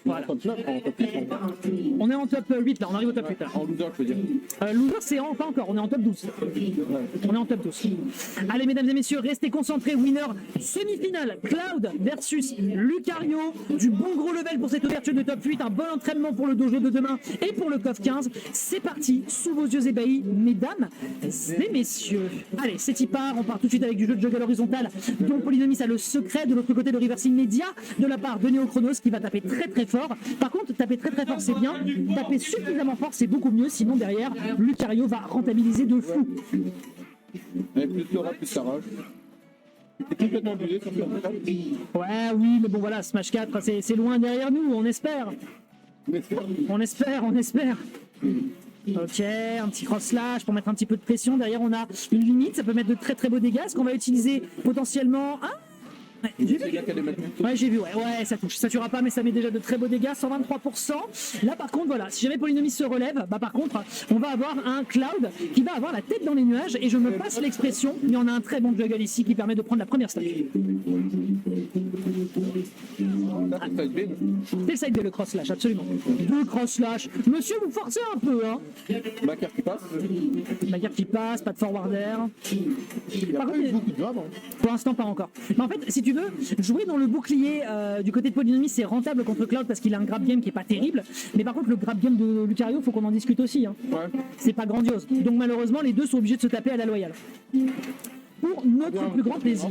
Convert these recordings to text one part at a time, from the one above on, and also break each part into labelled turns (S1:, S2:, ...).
S1: Voilà. On est en top 8 là, on arrive au top 8 là.
S2: En loser, je veux dire.
S1: Loser, c'est pas encore, on est en top 12. On est en top 12. Allez, mesdames et messieurs, restez concentrés. Winner semi-finale, Cloud versus Lucario. Du bon gros level pour cette ouverture de top 8. Un bon entraînement pour le dojo de demain et pour le CoF 15. C'est parti, sous vos yeux ébahis, mesdames et messieurs. Allez, c'est y part. On part tout de suite avec du jeu de juggle horizontal dont Polynomis a le secret. De l'autre côté, le reversing média de la part de Neochronos qui va taper très très fort. Par contre, taper très très fort c'est bien, taper suffisamment fort c'est beaucoup mieux, sinon derrière Lucario va rentabiliser de fou.
S2: Et plus tu auras, plus ça rage. C'est complètement abusé sur ce
S1: Ouais, oui, mais bon voilà, Smash 4 c'est loin derrière nous, on espère. On espère. Ok, un petit cross slash pour mettre un petit peu de pression. Derrière on a une limite, ça peut mettre de très très beaux dégâts. Est-ce qu'on va utiliser potentiellement... Ah, ouais, j'ai vu, ouais, ça touche. Ça tuera pas, mais ça met déjà de très beaux dégâts, 123%. Là, par contre, voilà, si jamais Polynomis se relève, bah par contre, on va avoir un Cloud qui va avoir la tête dans les nuages. Et je me passe l'expression, mais on a un très bon juggle ici qui permet de prendre la première stack. C'est le side B, le cross slash, absolument. Deux cross slash. Monsieur, vous forcez un peu, hein.
S2: Macar qui passe.
S1: Macar qui passe, pas de forwarder.
S2: Il y a pas eu beaucoup de grave.
S1: Pour l'instant, pas encore. Mais en fait, si tu veux, jouer dans le bouclier du côté de Polynomis, c'est rentable contre Cloud parce qu'il a un grab game qui est pas terrible. Mais par contre, le grab game de Lucario, faut qu'on en discute aussi. Hein.
S2: Ouais.
S1: C'est pas grandiose. Donc malheureusement, les deux sont obligés de se taper à la loyale. Pour notre plus grand plaisir.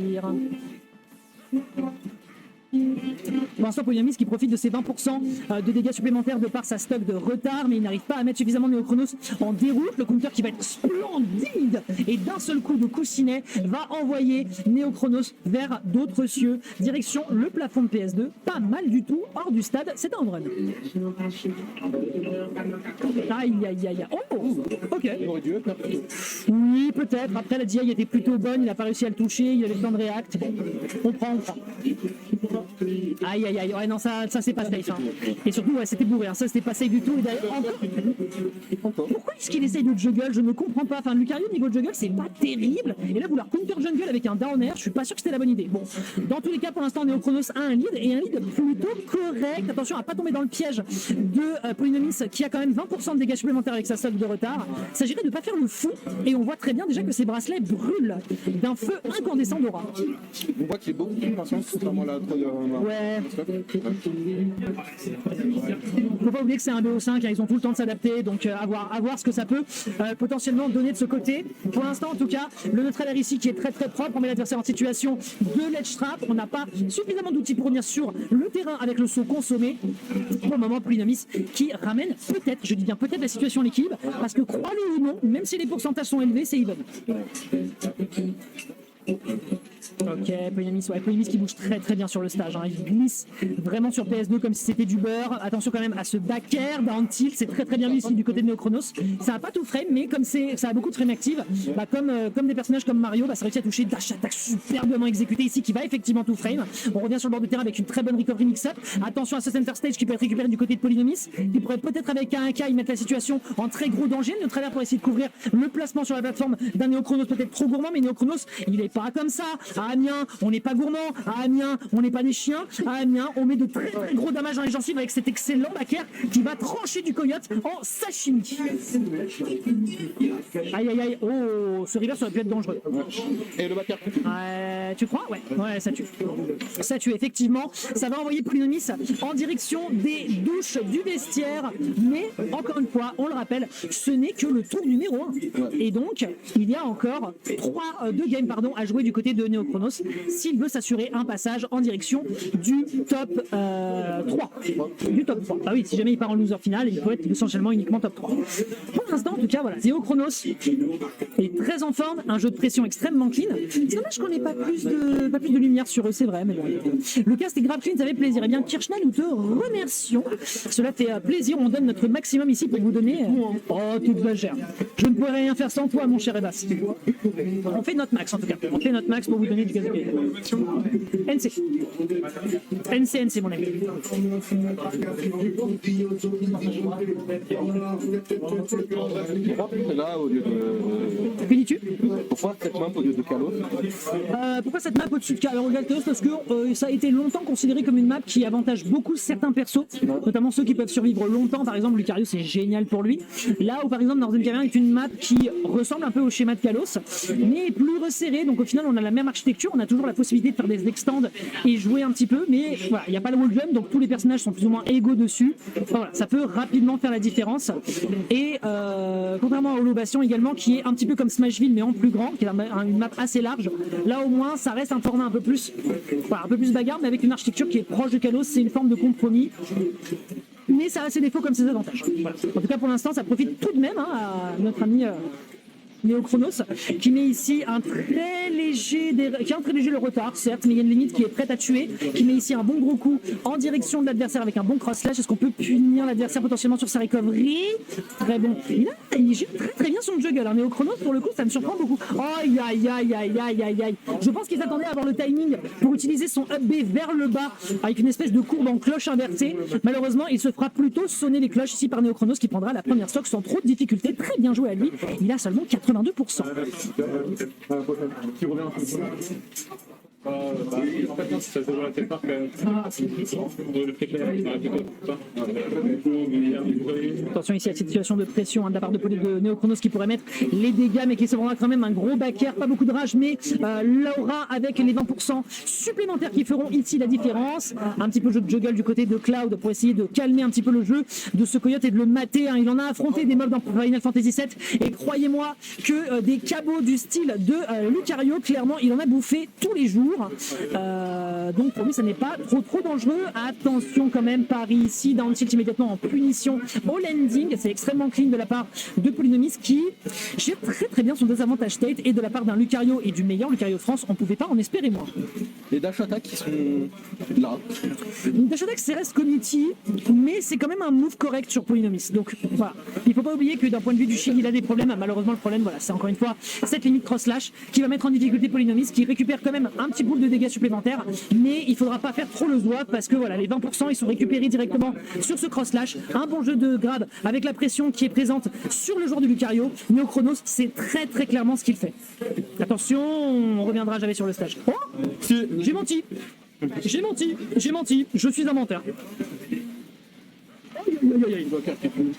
S1: Pour l'instant, Polynomis qui profite de ses 20% de dégâts supplémentaires de par sa stock de retard, mais il n'arrive pas à mettre suffisamment Neochronos en déroute. Le counter qui va être splendide et d'un seul coup de coussinet va envoyer Neochronos vers d'autres cieux, direction le plafond de PS2. Pas mal du tout, hors du stade, c'est un run. Aïe aïe aïe. Oh, ok. Oui, peut-être. Après, la DI était plutôt bonne, il n'a pas réussi à le toucher, il avait le temps de react. Bon, on prend. Aïe aïe aïe, ouais non ça c'est pas safe hein. Et surtout ouais, c'était bourré, hein. Ça c'était pas safe du tout. Et d'ailleurs, pourquoi est-ce qu'il essaye de juggle? Je ne comprends pas. Enfin Lucario niveau juggle c'est pas terrible. Et là vouloir counter jungle avec un down air, je suis pas sûr que c'était la bonne idée. Bon, dans tous les cas pour l'instant Neochronos a un lead et un lead plutôt correct. Attention à pas tomber dans le piège de Polynomis qui a quand même 20% de dégâts supplémentaires avec sa stock de retard. Il s'agirait de pas faire le fou et on voit très bien déjà que ses bracelets brûlent d'un feu incandescent d'aura.
S2: On voit qu'il est beaucoup plus patient contrairement à la
S1: ouais. Faut pas oublier que c'est un BO5, hein, ils ont tout le temps de s'adapter, donc à voir ce que ça peut potentiellement donner de ce côté. Pour l'instant en tout cas, le neutral air ici qui est très très propre, on met l'adversaire en situation de ledge trap, on n'a pas suffisamment d'outils pour revenir sur le terrain avec le saut consommé. Pour le moment, Polynomis qui ramène peut-être, je dis bien peut-être la situation à l'équilibre, parce que croyez-le ou non, même si les pourcentages sont élevés, c'est even. Ok, Polynomis qui bouge très très bien sur le stage, hein. Il glisse vraiment sur PS2 comme si c'était du beurre. Attention quand même à ce back air down tilt, c'est très très bien vu ici du côté de Neochronos. Ça n'a pas tout frame, mais comme ça a beaucoup de frame active, bah, comme des personnages comme Mario, bah, ça réussit à toucher dash attack superbement exécuté ici qui va effectivement tout frame. On revient sur le bord de terrain avec une très bonne recovery mix-up. Attention à ce center stage qui peut être récupéré du côté de Polynomis, qui pourrait peut-être avec un K y mettre la situation en très gros danger. Notre travers pour essayer de couvrir le placement sur la plateforme d'un Neochronos peut-être trop gourmand, mais Neochronos il est pas comme ça. À Amiens, on n'est pas gourmand. À Amiens, on n'est pas des chiens. À Amiens, on met de très très gros dommages dans les gencives avec cet excellent back air qui va trancher du coyote en sashimi. Aïe aïe aïe. Oh, ce reverse aurait pu être dangereux.
S2: Et le back air.
S1: Tu crois? Ouais, ça tue. Ça tue, effectivement. Ça va envoyer Polynomis en direction des douches du vestiaire. Mais, encore une fois, on le rappelle, ce n'est que le tour numéro 1. Et donc, il y a encore 2 games à jouer du côté de Neochronos s'il veut s'assurer un passage en direction du top 3. Du top 3. Bah oui, si jamais il part en loser final, il peut être essentiellement uniquement top 3. Pour l'instant, en tout cas, voilà, Neochronos est très en forme, un jeu de pression extrêmement clean. C'est dommage qu'on n'ait pas plus de lumière sur eux, c'est vrai, mais bon. Le cast est grave clean, ça fait plaisir. Eh bien, Kirchner, nous te remercions. Cela fait plaisir, on donne notre maximum ici pour vous donner toute la gère. Je ne pourrais rien faire sans toi, mon cher Ebas. On fait notre max, en tout cas. On fait notre max pour vous donner du gameplay. NC, mon ami.
S2: Là, au lieu de...
S1: Que dis-tu?
S2: Pourquoi cette main au lieu de Kalos?
S1: Pourquoi cette map au-dessus de Kalos? Parce que ça a été longtemps considéré comme une map qui avantage beaucoup certains persos, notamment ceux qui peuvent survivre longtemps. Par exemple, Lucario, c'est génial pour lui. Là où par exemple Northern Cavern est une map qui ressemble un peu au schéma de Kalos, mais plus resserrée. Donc au final, on a la même architecture, on a toujours la possibilité de faire des extends et jouer un petit peu, mais voilà, il n'y a pas le wall jump, donc tous les personnages sont plus ou moins égaux dessus. Enfin, voilà, ça peut rapidement faire la différence. Et contrairement à Hollow Bastion également, qui est un petit peu comme Smashville mais en plus grand, qui est une map assez large, là au moins ça reste un format un peu plus bagarre, mais avec une architecture qui est proche de Kalos. C'est une forme de compromis, mais ça a ses défauts comme ses avantages. Voilà. En tout cas pour l'instant ça profite tout de même à notre ami Neochronos, qui met ici un très léger le retard, certes, mais il y a une limite qui est prête à tuer, qui met ici un bon gros coup en direction de l'adversaire avec un bon cross slash. Est-ce qu'on peut punir l'adversaire potentiellement sur sa recovery? Très bon. Il gère très bien son juggle. Neochronos, pour le coup, ça me surprend beaucoup. Aïe, aïe, aïe, aïe, aïe, aïe, aïe. Je pense qu'il s'attendait à avoir le timing pour utiliser son up B vers le bas avec une espèce de courbe en cloche inversée. Malheureusement, il se fera plutôt sonner les cloches ici par Neochronos, qui prendra la première stock sans trop de difficulté. Très bien joué à lui. Il a seulement 82%.
S3: En fait, non, ça se voit quelque part quand même.
S1: Attention ici à cette situation de pression de la part de Neochronos qui pourrait mettre les dégâts, mais qui se prendra quand même un gros backer. Pas beaucoup de rage, mais l'aura avec les 20% supplémentaires qui feront ici la différence. Un petit peu jeu de juggle du côté de Cloud pour essayer de calmer un petit peu le jeu de ce Coyote et de le mater. Il en a affronté des mobs dans Final Fantasy VII, et croyez-moi que des cabots du style de Lucario, clairement, il en a bouffé tous les jours. Donc pour lui ça n'est pas trop dangereux. Attention quand même, Paris ici, down tilt immédiatement en punition au landing. C'est extrêmement clean de la part de Polynomis qui gère très bien son désavantage state, et de la part d'un Lucario et du meilleur Lucario de France, on pouvait pas en espérer moins.
S2: Les dash attack qui sont là.
S1: Une dash attack c'est reste committee, mais c'est quand même un move correct sur Polynomis. Donc voilà, il faut pas oublier que d'un point de vue du shield il a des problèmes. Malheureusement le problème, voilà, c'est encore une fois cette limite cross slash qui va mettre en difficulté Polynomis, qui récupère quand même un petit bout de dégâts supplémentaires, mais il faudra pas faire trop le zouave, parce que voilà, les 20% ils sont récupérés directement sur ce cross slash. Un bon jeu de grab avec la pression qui est présente sur le joueur de Lucario. Neochronos, c'est très clairement ce qu'il fait. Attention, on reviendra jamais sur le stage. Oh, j'ai menti, je suis un menteur.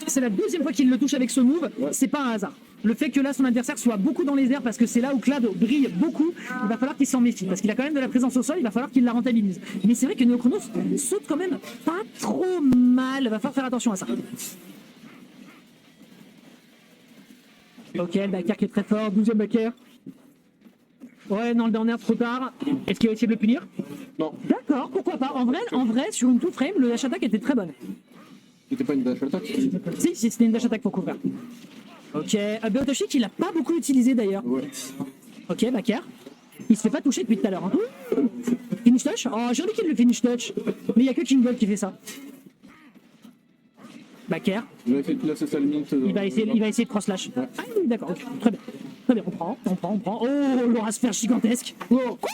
S1: C'est la deuxième fois qu'il le touche avec ce move, c'est pas un hasard. Le fait que là son adversaire soit beaucoup dans les airs, parce que c'est là où Clad brille beaucoup, il va falloir qu'il s'en méfie, parce qu'il a quand même de la présence au sol, il va falloir qu'il la rentabilise. Mais c'est vrai que Neochronos saute quand même pas trop mal, il va falloir faire attention à ça. Ok, le backer qui est très fort, 12e backer. Ouais, non, le down air trop tard. Est-ce qu'il va essayer de le punir?
S2: Non.
S1: D'accord, pourquoi pas. En vrai, sur une two frame, le dash attack était très bonne.
S2: C'était pas une dash attack?
S1: Si, c'était une dash attack pour couvrir. Ok, Beotoshi qui l'a pas beaucoup utilisé d'ailleurs.
S2: Ouais.
S1: Ok, backer. Il se fait pas toucher depuis tout à l'heure. Hein. Finish touch? Oh, j'ai envie qu'il le finish touch. Mais il y a que Kingold qui fait ça. Backer.
S2: Il va essayer de placer sa limite.
S1: Il va essayer de cross slash. Ouais. Ah oui, d'accord, ok. Très bien. Très bien, on prend. Oh, l'aura sphère gigantesque. Oh, quoi?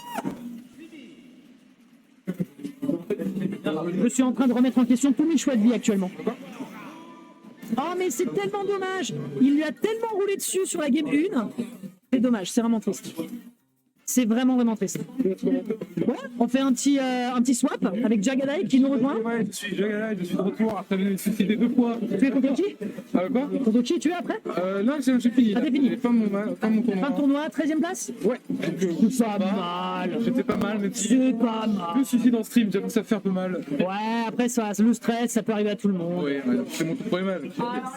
S1: Je suis en train de remettre en question tous mes choix de vie actuellement. Oh mais c'est tellement dommage. Il lui a tellement roulé dessus sur la game 1. C'est dommage, c'est vraiment triste. C'est vraiment triste. Ouais, on fait un petit swap avec Jagadai qui nous rejoint.
S3: Ouais, je suis Jagadai, je suis de retour après m'être suicidé 2 fois.
S1: Tu es contre qui?
S3: Quoi?
S1: Contre qui tu es après?
S3: Non, j'ai fini.
S1: Ah, t'es fini.
S3: J'ai fin mon tournoi.
S1: Fin de tournoi, 13e place?
S3: Ouais.
S1: C'est pas mal.
S3: J'étais pas mal, mais
S1: C'est pas mal.
S3: je me suicide en stream, j'avoue que ça fait un peu mal.
S1: Ouais, après ça, le stress, ça peut arriver à tout le monde.
S3: Ouais, c'est mon tout premier match.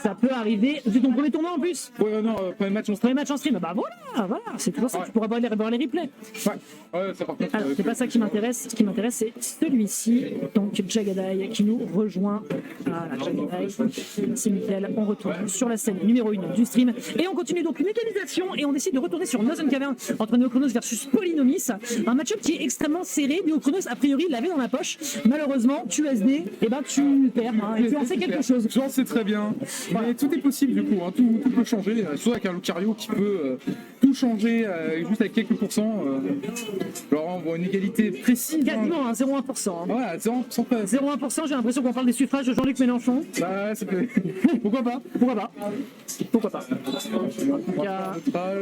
S1: Ça peut arriver. C'est ton premier tournoi en plus?
S3: Ouais, non, premier match en stream.
S1: Premier match en stream. Bah voilà, c'est toujours ça.
S3: Ouais.
S1: Tu pourras voir les replays.
S3: Ouais, ça par contre.
S1: Alors, c'est pas ça qui m'intéresse. Ce qui m'intéresse, c'est celui-ci. Donc, Jagadai qui nous rejoint. Voilà, Jagadai. C'est nickel. On retourne sur la scène numéro 1 du stream. Et on continue donc une égalisation. Et on décide de retourner sur Northern Cavern entre Neochronos versus Polynomis. Un match-up qui est extrêmement serré. Neochronos, a priori, l'avait dans la poche. Malheureusement, tu SD, et ben tu perds. Et tu en sais quelque chose.
S3: J'en sais très bien. Mais tout est possible du coup. Tout peut changer. Surtout avec un Lucario qui peut tout changer juste avec quelques pourcents. Genre on voit une égalité précise.
S1: Quasiment, hein, 0,1%. Hein.
S3: Ouais, à 0% près.
S1: 0,1%, j'ai l'impression qu'on parle des suffrages de Jean-Luc Mélenchon.
S3: Bah, ça fait... Pourquoi pas?
S1: Pourquoi pas? Pourquoi pas? En tout cas,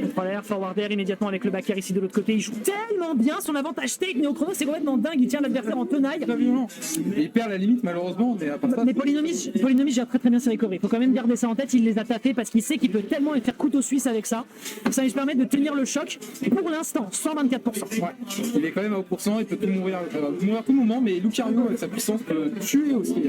S1: Contrôleur, forwarder immédiatement avec le backer ici de l'autre côté. Il joue tellement bien son avantage take. Néochronos, c'est complètement dingue. Il tient l'adversaire en tenaille.
S3: Très violent. Et il perd la limite malheureusement, mais à part ça.
S1: Mais Polynomis gère très très bien ses recoveries. Il faut quand même garder ça en tête. Il les a tapés parce qu'il sait qu'il peut tellement faire couteau suisse avec ça. Ça lui permet de tenir le choc pour l'instant, 124%.
S3: Ouais, il est quand même à haut pourcent, il peut tout mourir à tout moment, mais Lucario avec sa puissance peut tuer aussi.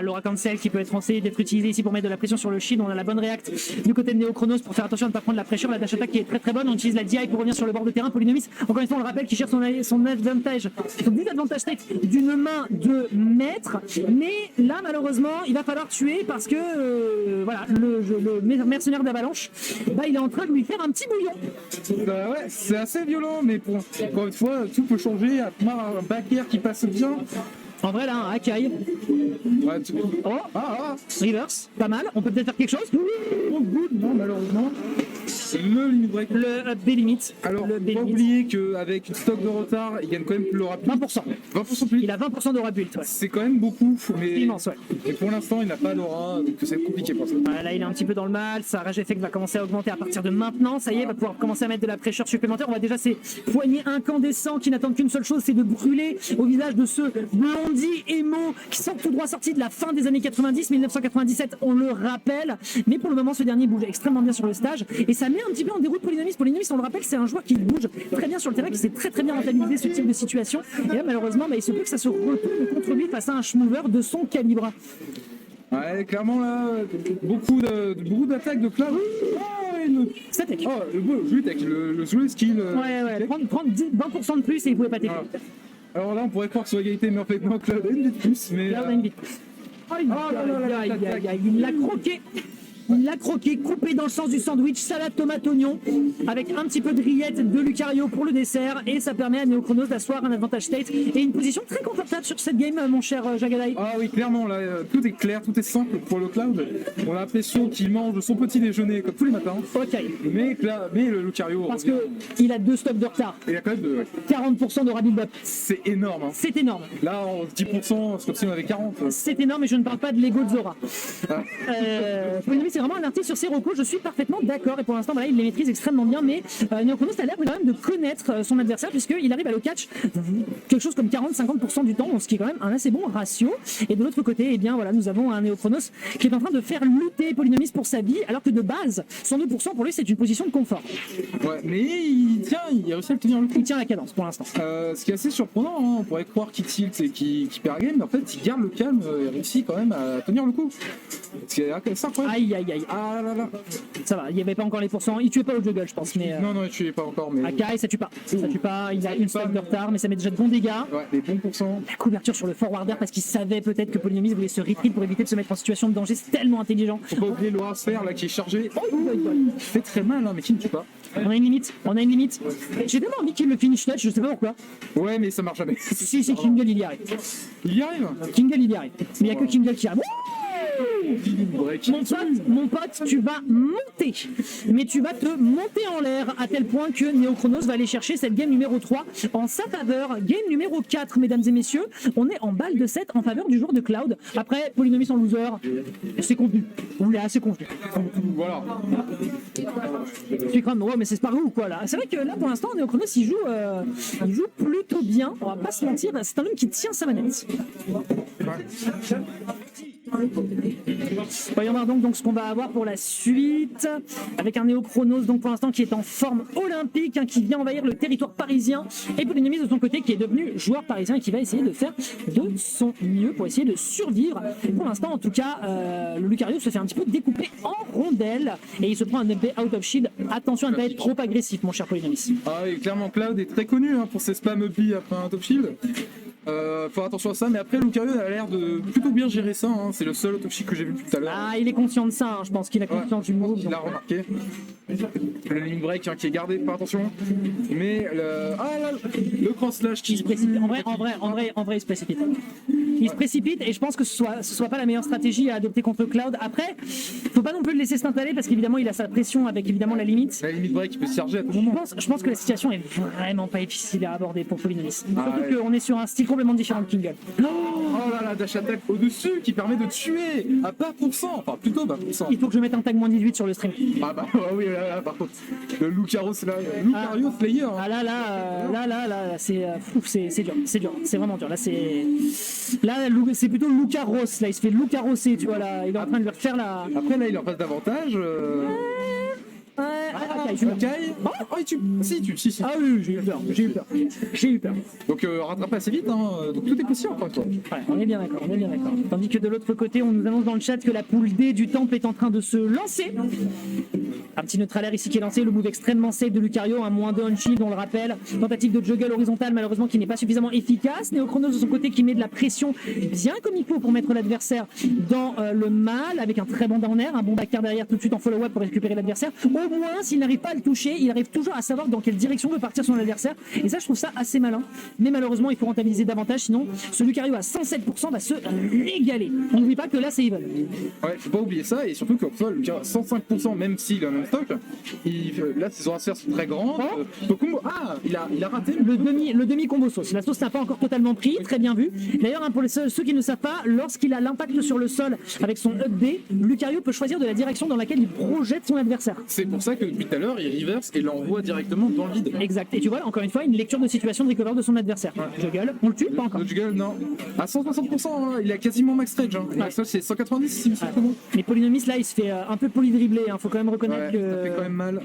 S1: Laura Cancel qui peut être essayé d'être utilisé ici pour mettre de la pression sur le shield. On a la bonne réact du côté de Néochronos pour faire attention à ne pas prendre la pression. La dash attack qui est très très bonne. On utilise la DI pour revenir sur le bord de terrain. Polynomis, encore une fois, on le rappelle, qui cherche son advantage, son disadvantage state d'une main de maître. Mais là, malheureusement, il va falloir tuer parce que voilà, le mercenaire d'Avalanche, bah, il est en train de lui faire un petit bouillon.
S3: Bah ouais, c'est assez violent, mais pour encore une fois, tout peut changer. À part un backer qui passe bien.
S1: En vrai, là, un Akai.
S3: Ouais,
S1: Oh, reverse, pas mal. On peut peut-être faire quelque chose.
S3: Oh, good, non, malheureusement. Le limit break.
S1: Le up B limit.
S3: Alors,
S1: le
S3: faut
S1: B
S3: pas
S1: limit.
S3: oublier qu'avec une stock de retard, il gagne quand même plus le rapide.
S1: 20%.
S3: 20% plus.
S1: Il a 20% d'aura build. Ouais.
S3: C'est quand même beaucoup, mais
S1: Immense, ouais.
S3: et pour l'instant, il n'a pas d'aura, donc c'est compliqué pour ça.
S1: Voilà, là, il est un petit peu dans le mal. Sa rage effect va commencer à augmenter à partir de maintenant. Ça y est, il va pouvoir commencer à mettre de la pression supplémentaire. On voit déjà ses poignets incandescents qui n'attendent qu'une seule chose, c'est de brûler au visage de ce blondie émo qui sort tout droit sorti de la fin des années 90, 1997, on le rappelle. Mais pour le moment, ce dernier bouge extrêmement bien sur le stage et ça met un petit peu en déroute Polynomis. Polynomis, on le rappelle, c'est un joueur qui bouge très bien sur le terrain, qui sait très très bien rentabiliser ce type de situation. Et là, malheureusement, bah, il se peut que ça se retourne contre lui face à un schmover de son calibre.
S3: Ouais, clairement là, beaucoup d'attaques de Cloud.
S1: Ça tech.
S3: Oh, le jeu avec le jeu skill.
S1: Ouais, prendre 20% de plus et il pouvait pas tech.
S3: Voilà. Alors là, on pourrait croire que sur égalité, mais en fait, non, Cloud a une vie de plus. Mais
S1: Là, on a une bite. Aïe, il l'a croqué. Il l'a croqué, coupé dans le sens du sandwich, salade tomate oignon, avec un petit peu de rillettes de Lucario pour le dessert, et ça permet à Néochronos d'asseoir un advantage state et une position très confortable sur cette game, mon cher Jagadai.
S3: ah oui, clairement, là, tout est clair, tout est simple pour le Cloud. On a l'impression qu'il mange son petit déjeuner comme tous les matins.
S1: Ok.
S3: Mais le Lucario.
S1: Parce que il a 2 stocks de retard,
S3: il a quand même de.
S1: 40% d'aura build up.
S3: C'est énorme. Hein.
S1: C'est énorme.
S3: Là, en 10%, c'est comme si on avait 40.
S1: C'est énorme et je ne parle pas de l'ego de Zora.
S3: Ah.
S1: Polynomis, c'est vraiment un artiste sur ses recos, je suis parfaitement d'accord et pour l'instant voilà, il les maîtrise extrêmement bien, mais Néochronos a l'air quand même de connaître son adversaire puisqu'il arrive à le catch quelque chose comme 40-50% du temps, ce qui est quand même un assez bon ratio. Et de l'autre côté, eh bien voilà, nous avons un Néochronos qui est en train de faire lutter Polynomis pour sa vie, alors que de base, 102% pour lui c'est une position de confort.
S3: Ouais, mais il réussit à le tenir le coup.
S1: Il tient la cadence pour l'instant.
S3: Ce qui est assez surprenant, hein, on pourrait croire qu'il tilt et qu'il perd la game, mais en fait il garde le calme et réussit quand même à tenir le coup. Ce qui est assez incroyable.
S1: Aïe.
S3: Ah là là.
S1: Ça va, il n'y avait pas encore les pourcents, il tuait pas au juggle je pense, mais
S3: Non, il tuait pas encore, mais.
S1: Akai ça tue pas, il a une stack de retard mais ça met déjà de bons dégâts.
S3: Ouais, des bons pourcents.
S1: La couverture sur le forwarder parce qu'il savait peut-être que Polynomis voulait se retreat pour éviter de se mettre en situation de danger, c'est tellement intelligent.
S3: Faut pas oublier Laura Sphère là qui est chargé. Il fait très mal, hein, mais qui ne tue pas.
S1: On a une limite. J'ai tellement envie qu'il le finish touch, je sais pas pourquoi.
S3: Ouais, mais ça marche jamais.
S1: Si, c'est Kingle, il y arrive.
S3: Il y arrive.
S1: Kingle, il y arrive. Mais il n'y a que Kingle qui arrive.
S3: Break.
S1: Mon pote, tu vas monter. Mais tu vas te monter en l'air à tel point que Néochronos va aller chercher cette game numéro 3 en sa faveur. Game numéro 4, mesdames et messieurs. On est en balle de 7 en faveur du joueur de Cloud. Après, Polynomis en loser, c'est convenu. On l'est assez convenu.
S3: Voilà.
S1: C'est quand même, ouais, mais c'est pas où quoi là. C'est vrai que là pour l'instant, Néochronos il joue plutôt bien. On va pas se mentir, c'est un homme qui tient sa manette. Voyons voir donc ce qu'on va avoir pour la suite avec un Néochronos donc pour l'instant qui est en forme olympique, hein, qui vient envahir le territoire parisien, et Polynomis de son côté qui est devenu joueur parisien et qui va essayer de faire de son mieux pour essayer de survivre. Et pour l'instant en tout cas le Lucario se fait un petit peu découper en rondelles et il se prend un up out of shield. Attention à ne pas être trop agressif mon cher Polynomis.
S3: Ah oui, clairement Cloud est très connu, hein, pour ses spam up après un top shield. Faut attention à ça, mais après Lucario a l'air de plutôt bien gérer ça, hein. C'est le seul autopsie que j'ai vu tout à l'heure.
S1: Ah, il est conscient de ça, hein. Je pense qu'il a conscience du move.
S3: Il l'a remarqué. Le limit break hein, qui est gardé, pas attention. Mais le cross slash qui
S1: Il se précipite. En vrai, il se précipite. Il se précipite et je pense que ce soit pas la meilleure stratégie à adopter contre Cloud. Après, faut pas non plus le laisser s'installer parce qu'évidemment il a sa pression avec évidemment la limite.
S3: la limit break qui peut se charger à tout moment.
S1: Je pense que la situation est vraiment pas difficile à aborder pour Polynomis. Surtout qu'on est sur un style complètement différent de Kingle.
S3: Oh là là, dash attack au-dessus qui permet de tuer à bas pourcent, enfin plutôt bas pourcent.
S1: Il faut que je mette un tag moins 18 sur le stream.
S3: Ah bah oui, là, par contre, le Lucario Slayer. Hein.
S1: Ah là, c'est dur, c'est vraiment dur. Là, c'est plutôt Lucaros, là, il se fait Lucarosser, tu vois, là, il est en train de lui refaire la...
S3: Après là, il leur passe davantage.
S1: Akai.
S3: Oh, il tue. Si.
S1: Ah oui, j'ai eu peur.
S3: Donc rattrape assez vite, hein. Donc tout est possible encore une fois.
S1: Ouais, on est bien d'accord. Tandis que de l'autre côté, on nous annonce dans le chat que la poule D du temple est en train de se lancer. Un petit neutralaire ici qui est lancé, le move extrêmement safe de Lucario, un moins 2 on shield, on le rappelle. Tentative de juggle horizontale, malheureusement qui n'est pas suffisamment efficace. Néochronos de son côté qui met de la pression bien comme il faut pour mettre l'adversaire dans le mal, avec un très bon downer, un bon backer derrière tout de suite en follow-up pour récupérer l'adversaire. Au moins, s'il n'arrive pas à le toucher, il arrive toujours à savoir dans quelle direction veut partir son adversaire. Et ça, je trouve ça assez malin. Mais malheureusement, il faut rentabiliser davantage, sinon ce Lucario à 107% va se régaler. On n'oublie pas que là, c'est even.
S3: Ouais, faut pas oublier ça, et surtout que Lucario à 105%, même s'il a un stock, là ses horaires sont très grands. Il a raté
S1: le demi combo sauce. La sauce n'a pas encore totalement pris, très bien vu. D'ailleurs, pour ceux qui ne savent pas, lorsqu'il a l'impact sur le sol avec son up B, Lucario peut choisir de la direction dans laquelle il projette son adversaire.
S3: C'est pour ça que depuis tout à l'heure, il reverse et l'envoie directement dans le vide.
S1: Exact. Et tu vois, encore une fois, une lecture de situation de recover de son adversaire. Juggle, on le tue, pas encore.
S3: Le juggle, non. À 160%, hein, il a quasiment max range. Hein.
S1: Ouais.
S3: Ça, c'est 190 si me souviens comment.
S1: Mais Polynomis, là, il se fait un peu polydribbler. Faut quand même reconnaître que.
S3: Ça fait quand même mal.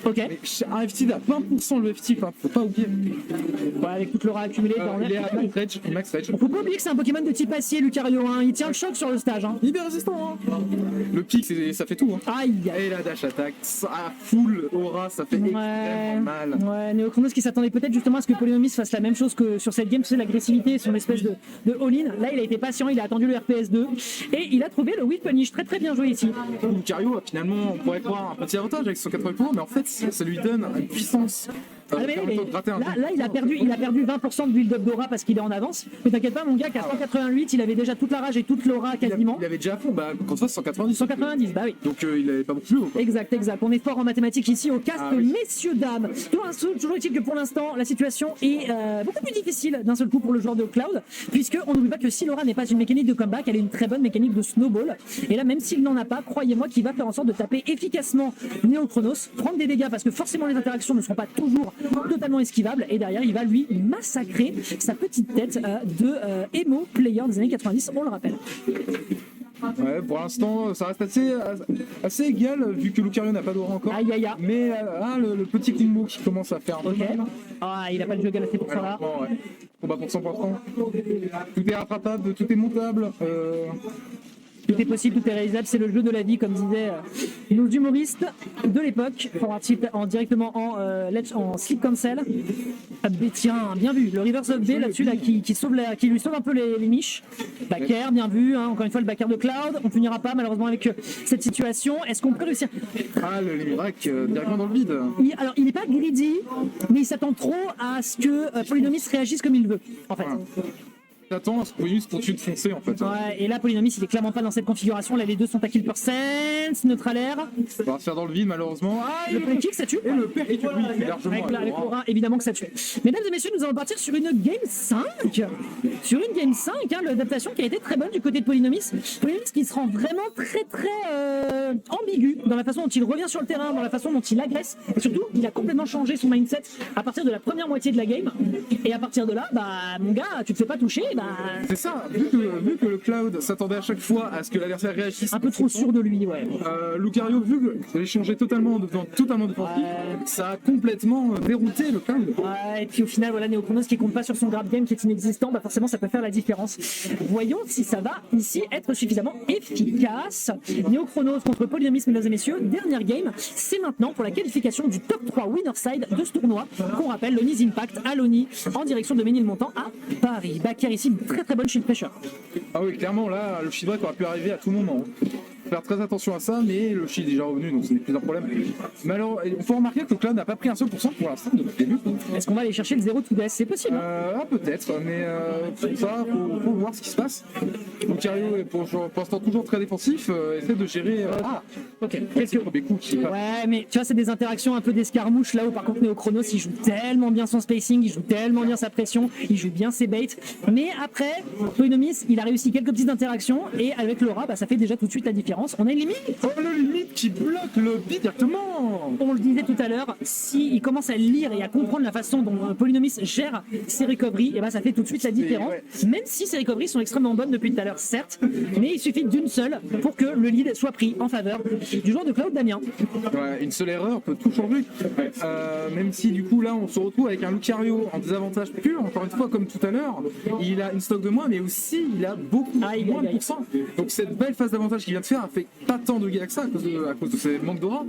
S1: Ok.
S3: Mais un FT à 20% le FT, hein, faut pas oublier.
S1: Ouais, avec toute l'aura accumulée.
S3: Il est à max range.
S1: Faut pas oublier que c'est un Pokémon de type acier, Lucario. Hein. Il tient le choc sur le stage. Hein.
S3: Il est bien résistant. Hein. Le pic, ça fait tout. Hein.
S1: Aïe.
S3: Et la dash attack, ça full aura, ça fait extrêmement mal.
S1: Ouais, Néochronos qui s'attendait peut-être justement à ce que Polynomis fasse la même chose que sur cette game, c'est l'agressivité, son espèce de all-in. Là, il a été patient, il a attendu le RPS 2 et il a trouvé le whip punish. Très très bien joué ici.
S3: Lucario, finalement, on pourrait croire un petit avantage avec son 80%, mais en fait, ça lui donne une puissance.
S1: Là, il a perdu 20% de build-up d'aura parce qu'il est en avance. Mais t'inquiète pas, mon gars, qu'à 188, il avait déjà toute la rage et toute l'aura quasiment.
S3: Il avait déjà à fond, quand ça, 190.
S1: 190, bah oui.
S3: Donc il avait pas beaucoup plus haut.
S1: Exact. On est fort en mathématiques ici au cast, messieurs, dames. Toujours est-il que pour l'instant, la situation est beaucoup plus difficile d'un seul coup pour le joueur de Cloud, puisque on n'oublie pas que si l'aura n'est pas une mécanique de comeback, elle est une très bonne mécanique de snowball. Et là, même s'il n'en a pas, croyez-moi qu'il va faire en sorte de taper efficacement Néochronos, prendre des dégâts parce que forcément les interactions ne seront pas toujours totalement esquivables. Et derrière, il va lui massacrer sa petite tête de emo player des années 90, on le rappelle.
S3: Ouais, pour l'instant, ça reste assez égal vu que Lucario n'a pas d'aura encore.
S1: Aïe.
S3: Mais le petit combo qui commence à faire un peu mal.
S1: Ah, il a pas de juggle assez pour ça là.
S3: Ouais. Combat pour 100%. Tout est rattrapable, tout est montable.
S1: Tout est possible, tout est réalisable, c'est le jeu de la vie, comme disaient nos humoristes de l'époque, directement en slip cancel. B, tiens, bien vu, le reverse of B là-dessus, là, qui lui sauve un peu les niches. Backer, bien vu, hein, encore une fois le backer de Cloud, on punira pas malheureusement avec cette situation. Est-ce qu'on peut réussir?
S3: Le Limirac directement dans le vide.
S1: Alors, il n'est pas greedy, mais il s'attend trop à ce que Polynomis réagisse comme il veut, en fait.
S3: T'attends à ce que Polynomis continue de foncer en fait.
S1: Ouais, et là Polynomis il est clairement pas dans cette configuration. Là les deux sont à kill percent, neutralaire.
S3: Ça va se faire dans le vide malheureusement.
S1: Le play kick ça tue.
S3: Et le père qui largement.
S1: Avec l'aura évidemment que ça tue. Mesdames et messieurs, nous allons partir sur une game 5. Sur une game 5, hein, l'adaptation qui a été très bonne du côté de Polynomis. Polynomis qui se rend vraiment très ambigu dans la façon dont il revient sur le terrain, dans la façon dont il agresse. Et surtout, il a complètement changé son mindset à partir de la première moitié de la game. Et à partir de là, bah mon gars, tu te fais pas toucher. bah,
S3: C'est ça, vu que le Cloud s'attendait à chaque fois à ce que l'adversaire réagisse.
S1: un peu trop sûr de lui, ouais.
S3: Lucario, vu que j'ai changé totalement défensif, ça a complètement dérouté le Cloud.
S1: Ouais, et puis au final, voilà, Neochronos qui compte pas sur son grab game qui est inexistant, bah forcément ça peut faire la différence. Voyons si ça va ici être suffisamment efficace. Neochronos contre Polynomis, mesdames et messieurs, dernière game, c'est maintenant pour la qualification du top 3 winner side de ce tournoi, qu'on rappelle l'Oni's Impact à l'Oni en direction de Ménilmontant à Paris. Bakker ici, une très très bonne shield pressure.
S3: Ah oui, clairement, là, le shield break aurait pu arriver à tout moment. Faut faire très attention à ça, mais le shield est déjà revenu, donc c'est plusieurs problèmes. Mais alors, il faut remarquer que le Cloud n'a pas pris un seul pourcent pour l'instant depuis le début.
S1: Est-ce qu'on va aller chercher le 0 to death? C'est possible.
S3: Peut-être, mais pour ça, faut voir ce qui se passe. Lucario est pour l'instant toujours très défensif, essaie de gérer.
S1: Ok.
S3: Qu'est-ce que coup qui va.
S1: Ouais, mais tu vois, c'est des interactions un peu d'escarmouche là où par contre Neochronos il joue tellement bien son spacing, il joue tellement bien sa pression, il joue bien ses baits. Mais après, Polynomis, il a réussi quelques petites interactions et avec Laura, bah, ça fait déjà tout de suite la différence. On a une limite.
S3: Oh, le limite qui bloque le beat directement.
S1: On le disait tout à l'heure, s'il commence à lire et à comprendre la façon dont Polynomis gère ses recoveries, et bah, ça fait tout de suite la différence.
S3: Ouais.
S1: Même si ses recoveries sont extrêmement bonnes depuis tout à l'heure, certes, mais il suffit d'une seule pour que le lead soit pris en faveur du joueur de Cloud, Damien.
S3: Ouais, une seule erreur peut tout changer. Même si du coup là on se retrouve avec un Lucario en désavantage pur, encore une fois comme tout à l'heure, il a une stock de moins mais aussi il a beaucoup moins de pourcents. Donc cette belle phase d'avantage qu'il vient de faire a fait pas tant de gains que ça à cause de ses manques d'aura.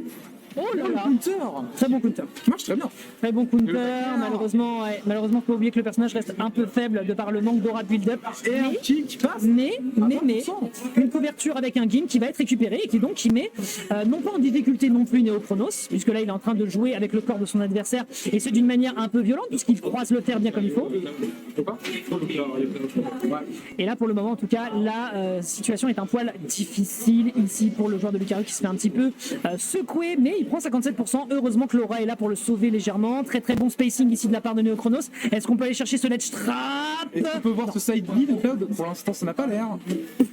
S1: Oh là là,
S3: Counter
S1: très bon counter.
S3: qui marche très bien.
S1: Très bon counter, malheureusement, malheureusement, faut pas oublier que le personnage reste un peu faible de par le manque d'aura de build-up.
S3: Et un kill qui passe.
S1: Mais, une couverture avec un Gin qui va être récupéré et qui met, non pas en difficulté non plus Neochronos, puisque là il est en train de jouer avec le corps de son adversaire et c'est d'une manière un peu violente puisqu'il croise le terre bien comme il faut. Et là pour le moment en tout cas, la situation est un poil difficile ici pour le joueur de Lucario qui se fait un petit peu secouer, mais il prend 57%. Heureusement que Laura est là pour le sauver légèrement. Très très bon spacing ici de la part de Neochronos. Est-ce qu'on peut aller chercher ce ledge trap?
S3: Est-ce qu'on peut voir ce side B de Cloud? Pour l'instant ça n'a pas l'air.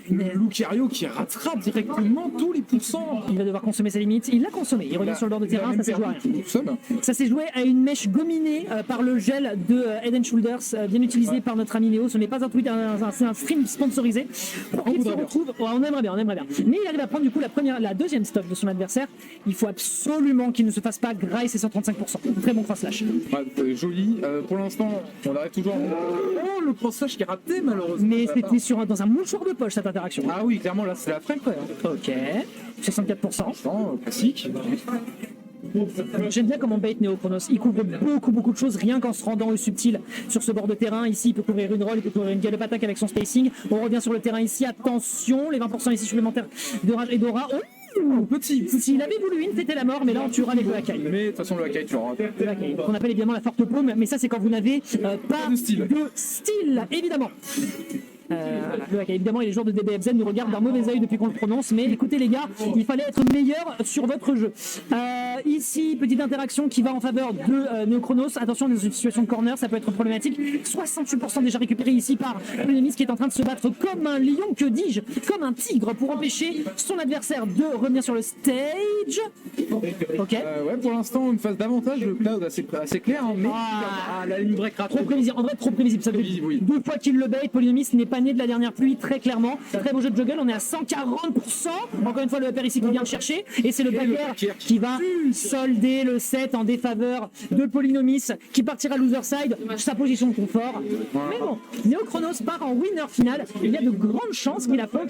S3: Lucario qui rattrape directement tous les pourcents.
S1: Il va devoir consommer ses limites. Il l'a consommé. Il revient sur le bord de terrain. Ça s'est joué à rien.
S3: Seul.
S1: Ça s'est joué à une mèche gominée par le gel de Head and Shoulders, bien utilisé par notre ami Néo. Ce n'est pas un tweet, c'est un stream sponsorisé. Il se retrouve. Ouais, on aimerait bien. Mais il arrive à prendre du coup la deuxième stock de son adversaire. Il faut absolument qu'il ne se fasse pas graille ses 135%. Très bon cross slash.
S3: Ouais, joli. Pour l'instant, on arrive toujours. Oh, le cross slash qui est raté malheureusement.
S1: Mais c'était dans un mouchoir de poche cette interaction.
S3: Ah oui, clairement là c'est la frame près.
S1: Ok. 64%.
S3: Classique.
S1: J'aime bien comment bait Neochronos. Il couvre beaucoup de choses rien qu'en se rendant au subtil sur ce bord de terrain. Ici, il peut couvrir une roll, il peut couvrir une gallop attaque avec son spacing. On revient sur le terrain ici. Attention, les 20% ici supplémentaires de rage et d'aura.
S3: Petit.
S1: S'il avait voulu une, c'était la mort, mais là on tuera avec le Hakai.
S3: Mais de toute façon, le Hakai, tu l'auras.
S1: Le Hakai, qu'on appelle évidemment la forte paume, mais ça c'est quand vous n'avez pas
S3: de style.
S1: Évidemment. Le Hakai, évidemment, et les joueurs de DBFZ nous regardent d'un mauvais œil depuis qu'on le prononce, mais écoutez les gars, il fallait être meilleur sur votre jeu. Ici, petite interaction qui va en faveur de Neochronos. Attention, dans une situation de corner, ça peut être problématique. 68% déjà récupéré ici par Polynomis qui est en train de se battre comme un lion, que dis-je, comme un tigre pour empêcher son adversaire de revenir sur le stage. Ok.
S3: Ouais, pour l'instant, une phase d'avantage, le Cloud assez clair, hein, mais la ligne break rate.
S1: Trop prévisible, en vrai trop prévisible. Ça fait
S3: Prévisible, oui.
S1: 2 fois qu'il le bait. Polynomis n'est pas né de la dernière pluie, très clairement. Très beau jeu de juggle, on est à 140%. Encore une fois, le upper ici qui vient le chercher. Et c'est le Bakker qui va solder le set en défaveur de Polynomis qui partira loser side, sa position de confort. Mais bon, Neochronos part en winner final. Il y a de grandes chances qu'il affronte